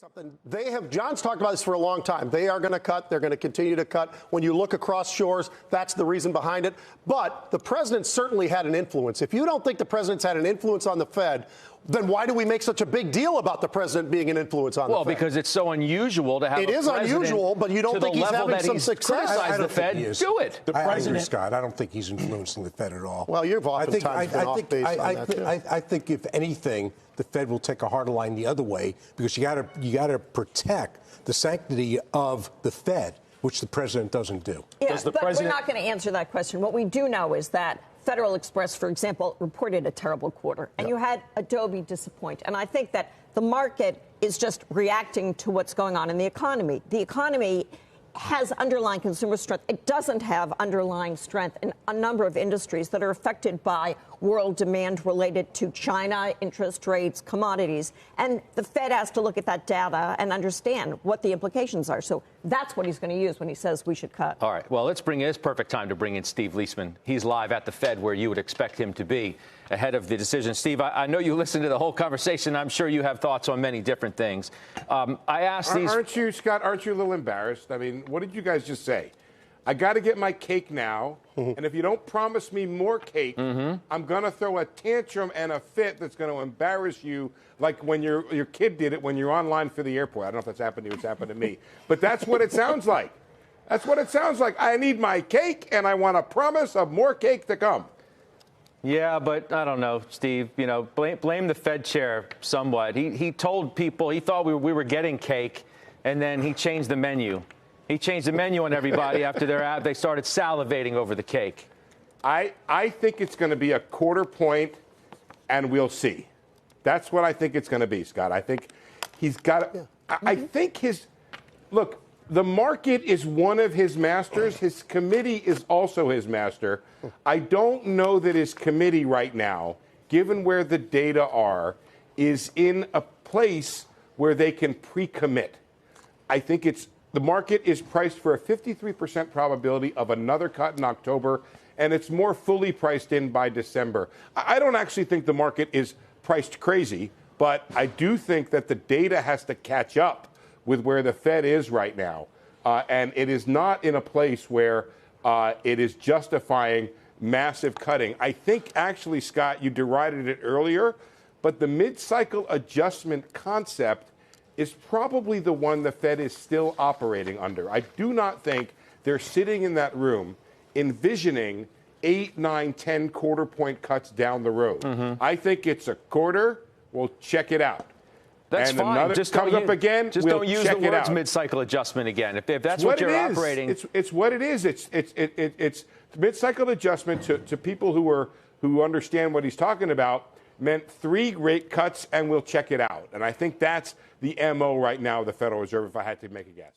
Something John's talked about this for a long time. They are going to cut. They're going to continue to cut. When you look across shores, that's the reason behind it. But the president certainly had an influence. If you don't think the president's had an influence on the Fed, then why do we make such a big deal about the president being an influence on the Fed? Well, because it's so unusual to have it is unusual, but you don't think he's having some success. Criticize the Fed. Do it. The president, Scott, I don't think he's influencing the Fed at all. Well, you've oftentimes been off base on that, too. I think, if anything, the Fed will take a harder line the other way because you got to protect the sanctity of the Fed, which the president doesn't do. Yeah, but we're not going to answer that question. What we do know is that Federal Express, for example, reported a terrible quarter, and you had Adobe disappoint. And I think that the market is just reacting to what's going on in the economy. The economy has underlying consumer strength. It doesn't have underlying strength in a number of industries that are affected by world demand related to China, interest rates, commodities. And the Fed has to look at that data and understand what the implications are. So that's what he's going to use when he says we should cut. All right. Well, it's perfect time to bring in Steve Leisman. He's live at the Fed where you would expect him to be ahead of the decision. Steve, I know you listened to the whole conversation. I'm sure you have thoughts on many different things. I asked these. Aren't you, Scott, aren't you a little embarrassed? I mean, what did you guys just say? I got to get my cake now, and if you don't promise me more cake, I'm going to throw a tantrum and a fit that's going to embarrass you, like when your kid did it when you're online for the airport. I don't know if that's happened to you, it's happened to me. But that's what it sounds like. That's what it sounds like. I need my cake, and I want a promise of more cake to come. Yeah, but I don't know, Steve. You know, blame the Fed chair somewhat. He told people he thought we were getting cake, and then he changed the menu. He changed the menu on everybody after they started salivating over the cake. I think it's going to be a quarter point, and we'll see. That's what I think it's going to be, Scott. I think he's got. I think look. The market is one of his masters. His committee is also his master. I don't know that his committee right now, given where the data are, is in a place where they can pre-commit. I think the market is priced for a 53% probability of another cut in October, and it's more fully priced in by December. I don't actually think the market is priced crazy, but I do think that the data has to catch up with where the Fed is right now. And it is not in a place where it is justifying massive cutting. I think, actually, Scott, you derided it earlier, but the mid-cycle adjustment concept is probably the one the Fed is still operating under. I do not think they're sitting in that room envisioning 8, 9, 10 quarter-point cuts down the road. I think it's a quarter. We'll check it out. That's and fine. Another Just comes up again. Just we'll don't use check the words it mid-cycle adjustment again. If that's what you're operating, it's what it is. It's mid-cycle adjustment to people who understand what he's talking about. Meant 3 rate cuts, and we'll check it out. And I think that's the MO right now of the Federal Reserve, if I had to make a guess.